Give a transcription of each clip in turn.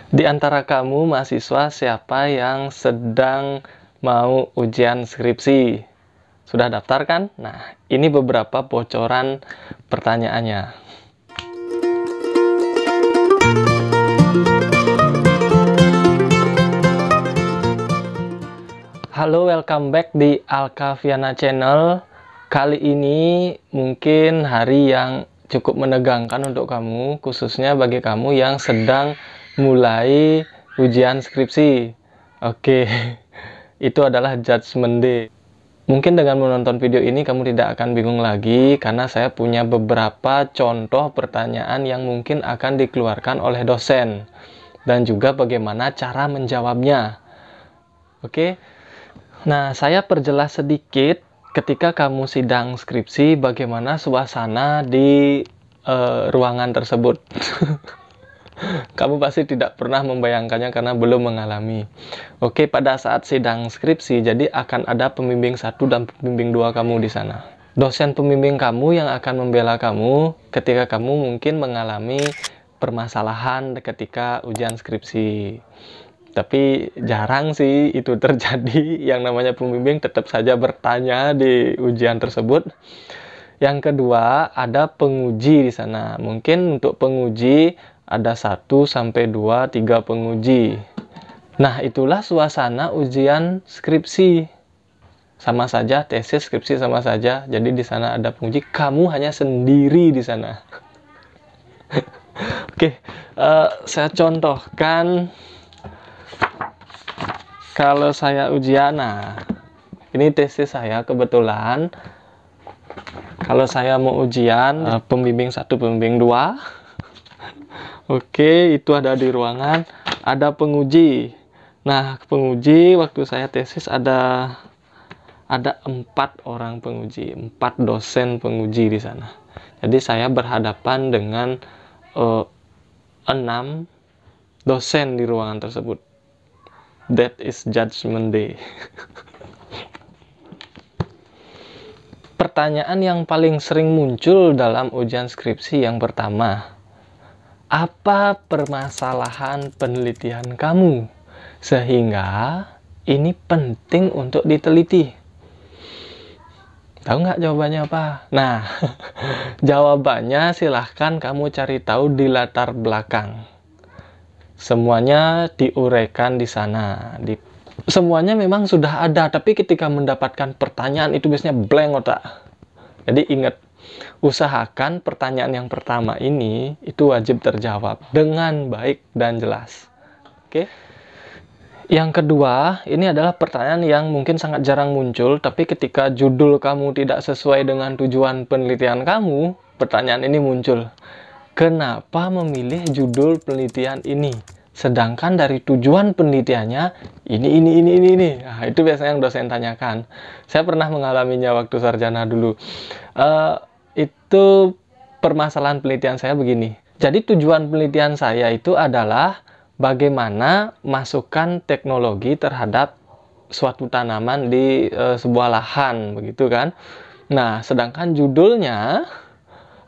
Di antara kamu mahasiswa siapa yang sedang mau ujian skripsi? Sudah daftar kan? Nah, ini beberapa bocoran pertanyaannya. Halo, welcome back di Alkaviana Channel. Kali ini mungkin hari yang cukup menegangkan untuk kamu, khususnya bagi kamu yang sedang mulai ujian skripsi. Oke, itu adalah Judgment Day. Mungkin dengan menonton video ini kamu tidak akan bingung lagi, karena saya punya beberapa contoh pertanyaan yang mungkin akan dikeluarkan oleh dosen, dan juga bagaimana cara menjawabnya. Oke, nah saya perjelas sedikit ketika kamu sidang skripsi, bagaimana suasana di ruangan tersebut. Kamu pasti tidak pernah membayangkannya karena belum mengalami. Oke, pada saat sidang skripsi, jadi akan ada pembimbing 1 dan pembimbing 2 kamu di sana. Dosen pembimbing kamu yang akan membela kamu ketika kamu mungkin mengalami permasalahan ketika ujian skripsi. Tapi jarang sih itu terjadi. Yang namanya pembimbing tetap saja bertanya di ujian tersebut. Yang kedua, ada penguji di sana. Mungkin untuk penguji ada 1 sampai 2, 3 penguji. Nah, itulah suasana ujian skripsi. Sama saja, tesis skripsi sama saja. Jadi di sana ada penguji, kamu hanya sendiri di sana. Oke, saya contohkan kalau saya ujian. Nah, ini tesis saya kebetulan. Kalau saya mau ujian, pembimbing 1, pembimbing 2. Oke, itu ada di ruangan, ada penguji. Nah, penguji waktu saya tesis ada 4 orang penguji, 4 dosen penguji di sana. Jadi saya berhadapan dengan 6 dosen di ruangan tersebut. That is Judgment Day. Pertanyaan yang paling sering muncul dalam ujian skripsi yang pertama, apa permasalahan penelitian kamu sehingga ini penting untuk diteliti? Tahu nggak jawabannya apa? Nah, jawabannya silahkan kamu cari tahu di latar belakang. Semuanya diuraikan di sana. Semuanya memang sudah ada, tapi ketika mendapatkan pertanyaan itu biasanya blank otak. Jadi ingat, usahakan pertanyaan yang pertama ini itu wajib terjawab dengan baik dan jelas. Oke. Yang kedua, ini adalah pertanyaan yang mungkin sangat jarang muncul, tapi ketika judul kamu tidak sesuai dengan tujuan penelitian kamu, pertanyaan ini muncul. Kenapa memilih judul penelitian ini? Sedangkan dari tujuan penelitiannya ini. Nah, itu biasanya yang dosen tanyakan. Saya pernah mengalaminya waktu sarjana dulu. Itu permasalahan penelitian saya begini. Jadi tujuan penelitian saya itu adalah bagaimana masukan teknologi terhadap suatu tanaman di sebuah lahan, begitu kan? Nah, sedangkan judulnya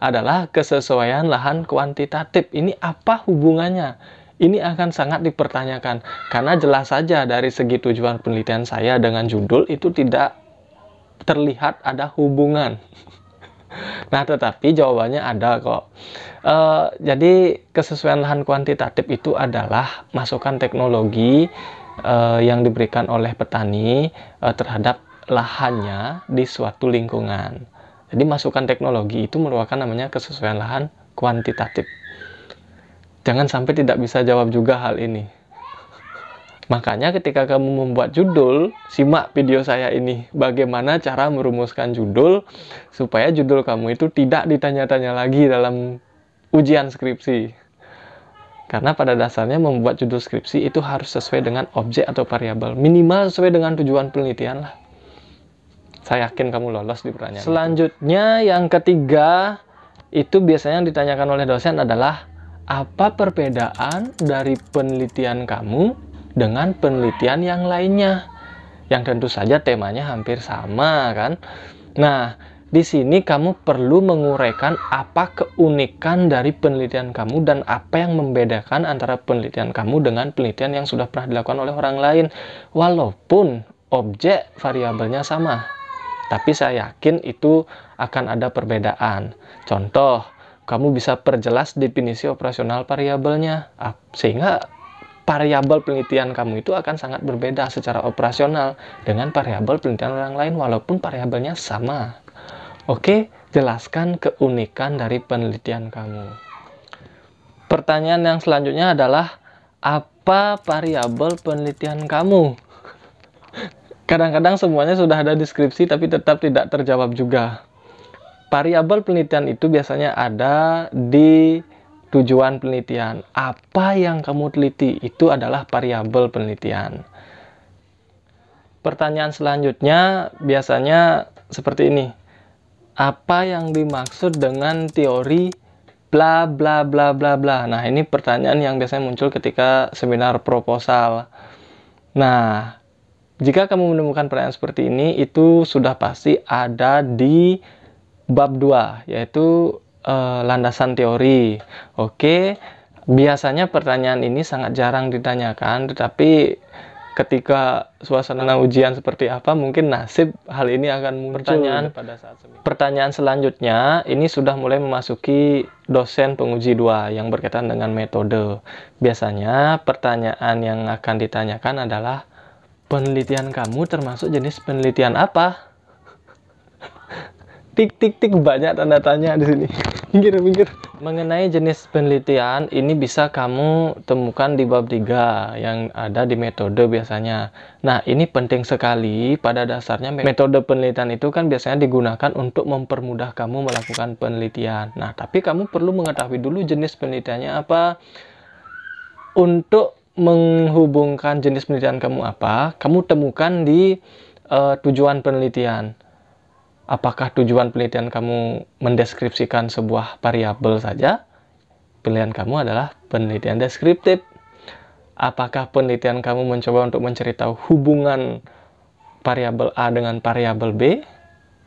adalah kesesuaian lahan kuantitatif. Ini apa hubungannya? Ini akan sangat dipertanyakan, karena jelas saja dari segi tujuan penelitian saya dengan judul itu tidak terlihat ada hubungan. Nah, tetapi jawabannya ada kok. Jadi kesesuaian lahan kuantitatif itu adalah masukan teknologi yang diberikan oleh petani terhadap lahannya di suatu lingkungan. Jadi masukan teknologi itu merupakan namanya kesesuaian lahan kuantitatif. Jangan sampai tidak bisa jawab juga hal ini. Makanya ketika kamu membuat judul, simak video saya ini. Bagaimana cara merumuskan judul supaya judul kamu itu tidak ditanya-tanya lagi dalam ujian skripsi. Karena pada dasarnya membuat judul skripsi itu harus sesuai dengan objek atau variabel. Minimal sesuai dengan tujuan penelitian lah. Saya yakin kamu lolos di pertanyaan. Selanjutnya yang ketiga, itu biasanya yang ditanyakan oleh dosen adalah, apa perbedaan dari penelitian kamu dengan penelitian yang lainnya? Yang tentu saja temanya hampir sama kan? Nah, Di sini kamu perlu menguraikan apa keunikan dari penelitian kamu dan apa yang membedakan antara penelitian kamu dengan penelitian yang sudah pernah dilakukan oleh orang lain. Walaupun objek variabelnya sama, tapi saya yakin itu akan ada perbedaan. Contoh, kamu bisa perjelas definisi operasional variabelnya, sehingga variabel penelitian kamu itu akan sangat berbeda secara operasional dengan variabel penelitian orang lain, walaupun variabelnya sama. Oke, jelaskan keunikan dari penelitian kamu. Pertanyaan yang selanjutnya adalah, apa variabel penelitian kamu? Kadang-kadang semuanya sudah ada deskripsi tapi tetap tidak terjawab juga. Variabel penelitian itu biasanya ada di tujuan penelitian. Apa yang kamu teliti itu adalah variabel penelitian. Pertanyaan selanjutnya biasanya seperti ini. Apa yang dimaksud dengan teori bla bla bla bla bla? Nah, ini pertanyaan yang biasanya muncul ketika seminar proposal. Nah, jika kamu menemukan pertanyaan seperti ini, itu sudah pasti ada di bab 2, yaitu landasan teori. Oke, biasanya pertanyaan ini sangat jarang ditanyakan, tetapi ketika suasana ujian seperti apa, mungkin nasib hal ini akan muncul pada saat seminar. Pertanyaan selanjutnya, ini sudah mulai memasuki dosen penguji 2 yang berkaitan dengan metode. Biasanya pertanyaan yang akan ditanyakan adalah, penelitian kamu termasuk jenis penelitian apa? Tik tik tik, banyak tanda tanya di sini. Minggir. Mengenai jenis penelitian ini bisa kamu temukan di bab 3 yang ada di metode biasanya. Nah, ini penting sekali. Pada dasarnya metode penelitian itu kan biasanya digunakan untuk mempermudah kamu melakukan penelitian. Nah, tapi kamu perlu mengetahui dulu jenis penelitiannya apa. Untuk menghubungkan jenis penelitian kamu apa, kamu temukan di tujuan penelitian. Apakah tujuan penelitian kamu mendeskripsikan sebuah variabel saja? Pilihan kamu adalah penelitian deskriptif. Apakah penelitian kamu mencoba untuk mencari tahu hubungan variabel A dengan variabel B,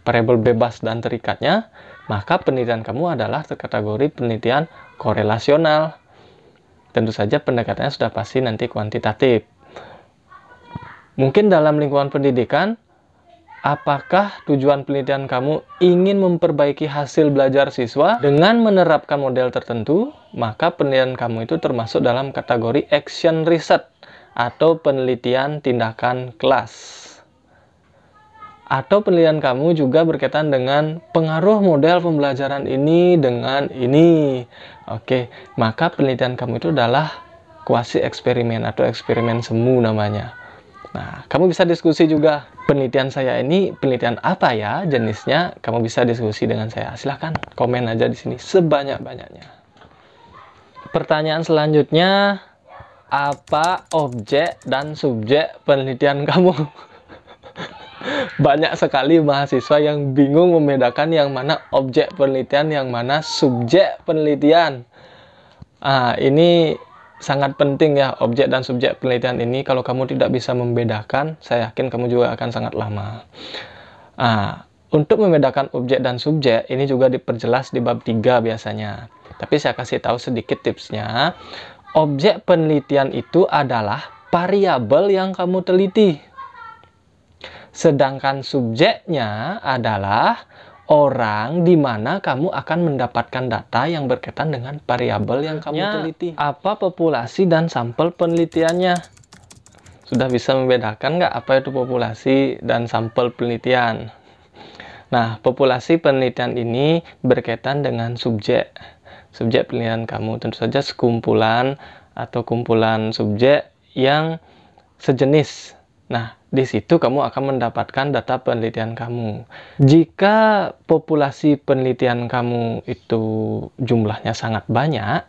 variabel bebas dan terikatnya? Maka penelitian kamu adalah kategori penelitian korelasional. Tentu saja pendekatannya sudah pasti nanti kuantitatif. Mungkin dalam lingkungan pendidikan, apakah tujuan penelitian kamu ingin memperbaiki hasil belajar siswa dengan menerapkan model tertentu? Maka penelitian kamu itu termasuk dalam kategori action research atau penelitian tindakan kelas. Atau penelitian kamu juga berkaitan dengan pengaruh model pembelajaran ini dengan ini. Oke, maka penelitian kamu itu adalah kuasi eksperimen atau eksperimen semu namanya. Nah, kamu bisa diskusi juga, penelitian saya ini penelitian apa ya jenisnya? Kamu bisa diskusi dengan saya. Silahkan komen aja di sini sebanyak-banyaknya. Pertanyaan selanjutnya, apa objek dan subjek penelitian kamu? Banyak sekali mahasiswa yang bingung membedakan yang mana objek penelitian, yang mana subjek penelitian. Ini sangat penting ya, objek dan subjek penelitian ini. Kalau kamu tidak bisa membedakan, saya yakin kamu juga akan sangat lama. Untuk membedakan objek dan subjek, ini juga diperjelas di bab 3 biasanya. Tapi saya kasih tahu sedikit tipsnya. Objek penelitian itu adalah variabel yang kamu teliti. Sedangkan subjeknya adalah orang di mana kamu akan mendapatkan data yang berkaitan dengan variabel yang kamu teliti. Apa populasi dan sampel penelitiannya? Sudah bisa membedakan nggak apa itu populasi dan sampel penelitian? Nah, populasi penelitian ini berkaitan dengan subjek penelitian kamu. Tentu saja sekumpulan atau kumpulan subjek yang sejenis. Nah, di situ kamu akan mendapatkan data penelitian kamu. Jika populasi penelitian kamu itu jumlahnya sangat banyak,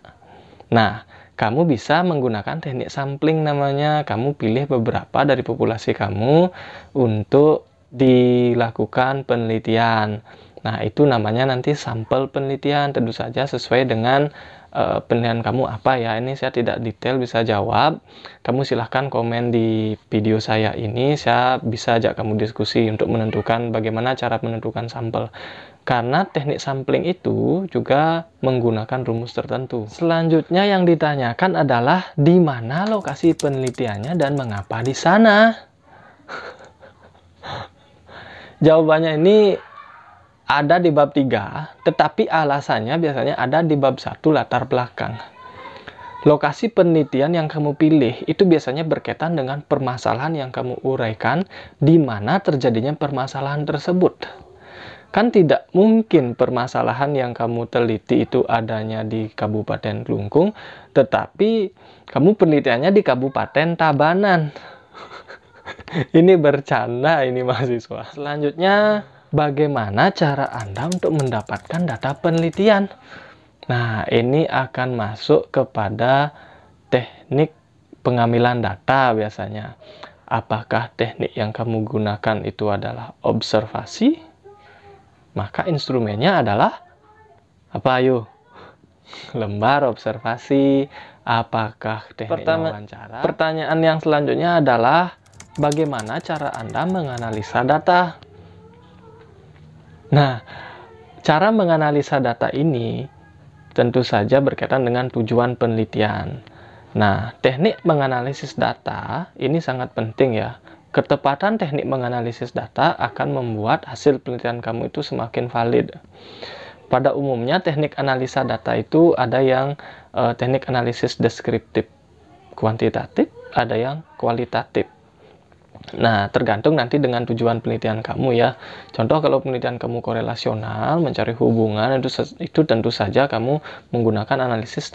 nah, kamu bisa menggunakan teknik sampling namanya. Kamu pilih beberapa dari populasi kamu untuk dilakukan penelitian. Nah, itu namanya nanti sampel penelitian. Tentu saja sesuai dengan penilaian kamu apa ya. Ini saya tidak detail bisa jawab. Kamu silahkan komen di video saya ini, saya bisa ajak kamu diskusi untuk menentukan bagaimana cara menentukan sampel. Karena teknik sampling itu juga menggunakan rumus tertentu. Selanjutnya yang ditanyakan adalah di mana lokasi penelitiannya dan mengapa di sana. Jawabannya ini ada di bab 3, tetapi alasannya biasanya ada di bab 1 latar belakang. Lokasi penelitian yang kamu pilih itu biasanya berkaitan dengan permasalahan yang kamu uraikan di mana terjadinya permasalahan tersebut. Kan tidak mungkin permasalahan yang kamu teliti itu adanya di Kabupaten Klungkung, tetapi kamu penelitiannya di Kabupaten Tabanan. Ini bercanda ini mahasiswa. Selanjutnya, bagaimana cara Anda untuk mendapatkan data penelitian? Nah, ini akan masuk kepada teknik pengambilan data biasanya. Apakah teknik yang kamu gunakan itu adalah observasi? Maka instrumennya adalah apa ayo? Lembar observasi. Apakah teknik wawancara? Pertanyaan yang selanjutnya adalah bagaimana cara Anda menganalisa data? Nah, cara menganalisa data ini tentu saja berkaitan dengan tujuan penelitian. Nah, teknik menganalisis data ini sangat penting ya. Ketepatan teknik menganalisis data akan membuat hasil penelitian kamu itu semakin valid. Pada umumnya teknik analisa data itu ada yang teknik analisis deskriptif kuantitatif, ada yang kualitatif. Nah, tergantung nanti dengan tujuan penelitian kamu ya. Contoh kalau penelitian kamu korelasional, mencari hubungan, itu tentu saja kamu menggunakan analisis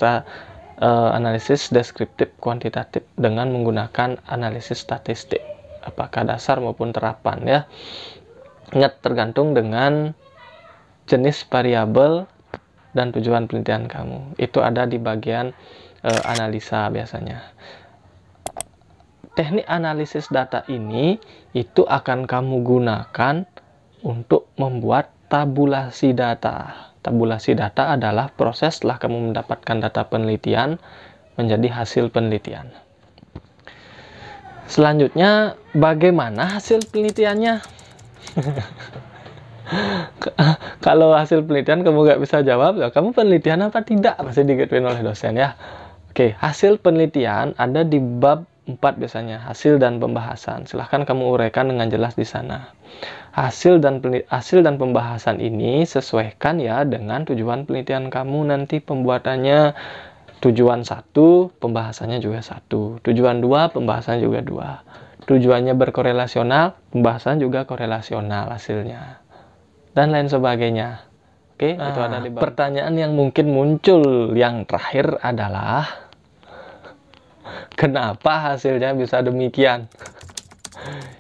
deskriptif kuantitatif dengan menggunakan analisis statistik. Apakah dasar maupun terapan ya. Ingat, tergantung dengan jenis variabel dan tujuan penelitian kamu. Itu ada di bagian analisa biasanya. Teknik analisis data ini itu akan kamu gunakan untuk membuat tabulasi data. Tabulasi data adalah proses setelah kamu mendapatkan data penelitian menjadi hasil penelitian. Selanjutnya, bagaimana hasil penelitiannya? Kalau hasil penelitian kamu nggak bisa jawab, ya kamu penelitian apa tidak? Pasti digituin oleh dosen ya. Oke, hasil penelitian ada di bab 4 biasanya, hasil dan pembahasan. Silahkan kamu uraikan dengan jelas di sana. Hasil dan pembahasan ini sesuaikan ya dengan tujuan penelitian kamu nanti pembuatannya. Tujuan 1, pembahasannya juga 1. Tujuan 2, pembahasannya juga 2. Tujuannya berkorelasional, pembahasan juga korelasional hasilnya. Dan lain sebagainya. Oke, itu ada di bawah. Pertanyaan yang mungkin muncul yang terakhir adalah kenapa hasilnya bisa demikian?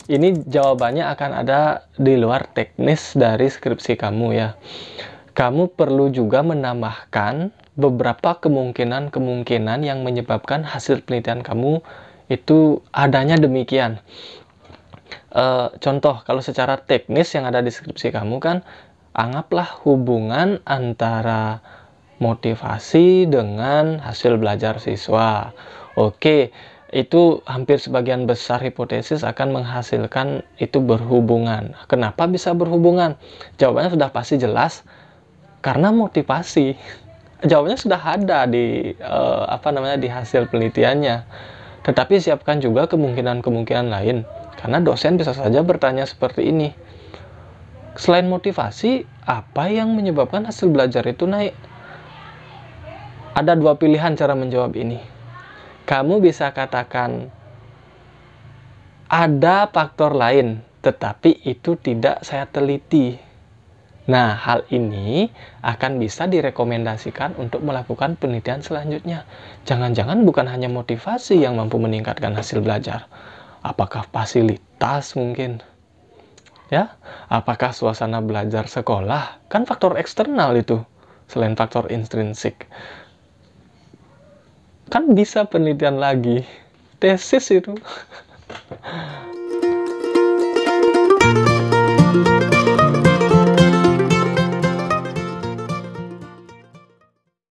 Ini jawabannya akan ada di luar teknis dari skripsi kamu ya. Kamu perlu juga menambahkan beberapa kemungkinan yang menyebabkan hasil penelitian kamu itu adanya demikian. Contoh, kalau secara teknis yang ada di skripsi kamu kan, anggaplah hubungan antara motivasi dengan hasil belajar siswa. Oke, itu hampir sebagian besar hipotesis akan menghasilkan itu berhubungan. Kenapa bisa berhubungan? Jawabannya sudah pasti jelas, karena motivasi. Jawabannya sudah ada di di hasil penelitiannya. Tetapi siapkan juga kemungkinan-kemungkinan lain, karena dosen bisa saja bertanya seperti ini. Selain motivasi, apa yang menyebabkan hasil belajar itu naik? Ada 2 pilihan cara menjawab ini. Kamu bisa katakan ada faktor lain, tetapi itu tidak saya teliti. Nah, hal ini akan bisa direkomendasikan untuk melakukan penelitian selanjutnya. Jangan-jangan bukan hanya motivasi yang mampu meningkatkan hasil belajar. Apakah fasilitas mungkin? Ya, apakah suasana belajar sekolah? Kan faktor eksternal itu, selain faktor intrinsik. Kan bisa penelitian lagi. Tesis itu.